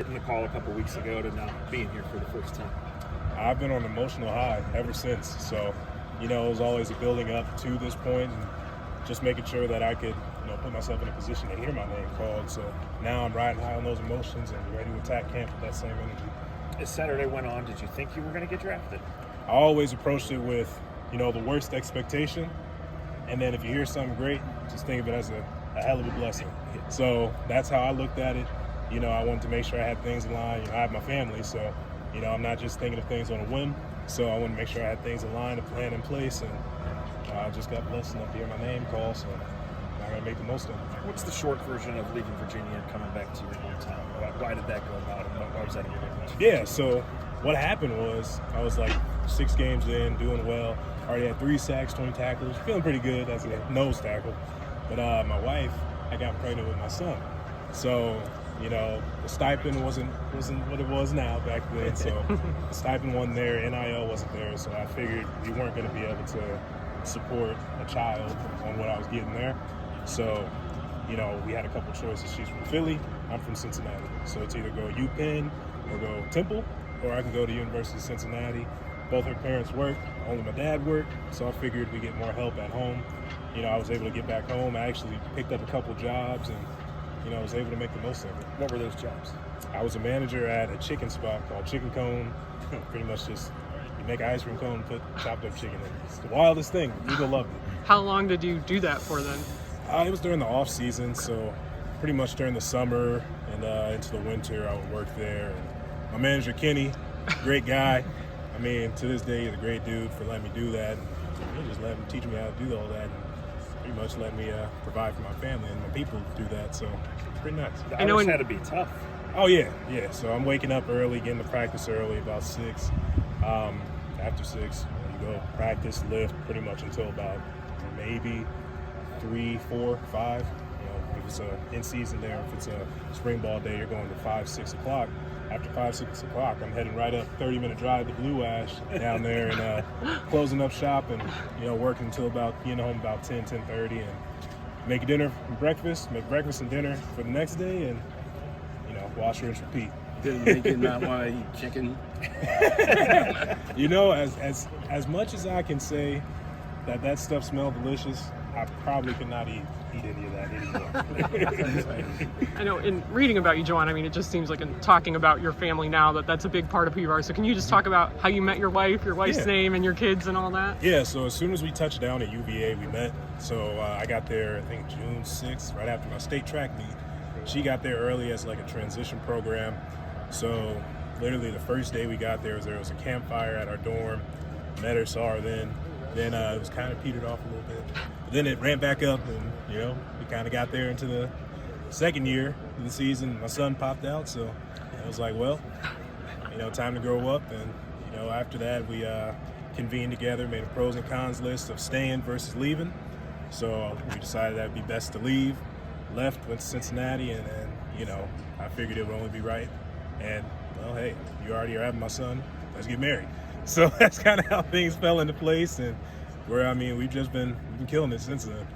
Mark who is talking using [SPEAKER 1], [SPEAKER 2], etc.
[SPEAKER 1] Getting the call a couple weeks ago to now being here for the first time.
[SPEAKER 2] I've been on an emotional high ever since. So, it was always a building up to this point and just making sure that I could, put myself in a position to hear my name called. So now I'm riding high on those emotions and ready to attack camp with that same energy.
[SPEAKER 1] As Saturday went on, did you think you were going to get drafted?
[SPEAKER 2] I always approached it with, the worst expectation. And then if you hear something great, just think of it as a hell of a blessing. So that's how I looked at it. I wanted to make sure I had things in line. I have my family, so, I'm not just thinking of things on a whim. So I wanted to make sure I had things in line, a plan in place, and I just got blessed enough to hear my name called, so I'm going to make the most of it.
[SPEAKER 1] What's the short version of leaving Virginia and coming back to your hometown? Why did that go about, and why was that important?
[SPEAKER 2] Yeah, so what happened was I was like 6 games in, doing well. Already had 3 sacks, 20 tackles, feeling pretty good as a nose tackle. But my wife, I got pregnant with my son. So, the stipend wasn't what it was now back then. So the stipend wasn't there, NIL wasn't there. So I figured we weren't going to be able to support a child on what I was getting there. So, we had a couple choices. She's from Philly, I'm from Cincinnati. So it's either go UPenn or go Temple, or I can go to University of Cincinnati. Both her parents work, only my dad worked, so I figured we get more help at home. I was able to get back home. I actually picked up a couple jobs and, I was able to make the most of it.
[SPEAKER 1] What were those jobs?
[SPEAKER 2] I was a manager at a chicken spot called Chicken Cone. Pretty much just, you make an ice cream cone and put chopped up chicken in it. It's the wildest thing. People loved it.
[SPEAKER 3] How long did you do that for then?
[SPEAKER 2] It was during the off season, so pretty much during the summer and into the winter I would work there. And my manager, Kenny, great guy. I mean, to this day, he's a great dude for letting me do that. And he just let him teach me how to do all that. And pretty much let me provide for my family and my people to do that. So it's pretty nice.
[SPEAKER 1] The hours had to be tough.
[SPEAKER 2] Oh, yeah. So I'm waking up early, getting to practice early, about 6. After 6, you go practice, lift pretty much until about maybe 3, 4, 5. If it's a in-season day or if it's a spring ball day, you're going to 5, 6 o'clock. After 5, 6 o'clock, I'm heading right up 30-minute drive to Blue Ash down there and closing up shop and, working until about, home about 10, 10:30 and make dinner and breakfast, make breakfast and dinner for the next day and, wash, rinse, repeat.
[SPEAKER 4] Didn't make it not want to eat chicken.
[SPEAKER 2] As much as I can say that stuff smelled delicious, I probably could not eat any of that anymore.
[SPEAKER 3] I know in reading about you, Jowon, it just seems like in talking about your family now that's a big part of who you are. So can you just talk about how you met your wife's name and your kids and all that?
[SPEAKER 2] Yeah, so as soon as we touched down at UVA, we met. So I got there, I think June 6th, right after my state track meet. She got there early as like a transition program. So literally the first day we got there was a campfire at our dorm. Met her, saw her then. Then it was kind of petered off a little bit. But then it ran back up and, we kind of got there into the second year of the season. My son popped out, so I was like, well, time to grow up. And, after that, we convened together, made a pros and cons list of staying versus leaving. So we decided that it'd be best to leave. Left, went to Cincinnati, and I figured it would only be right. And, well, hey, you already are having my son. Let's get married. So that's kind of how things fell into place, and we've been killing it since then.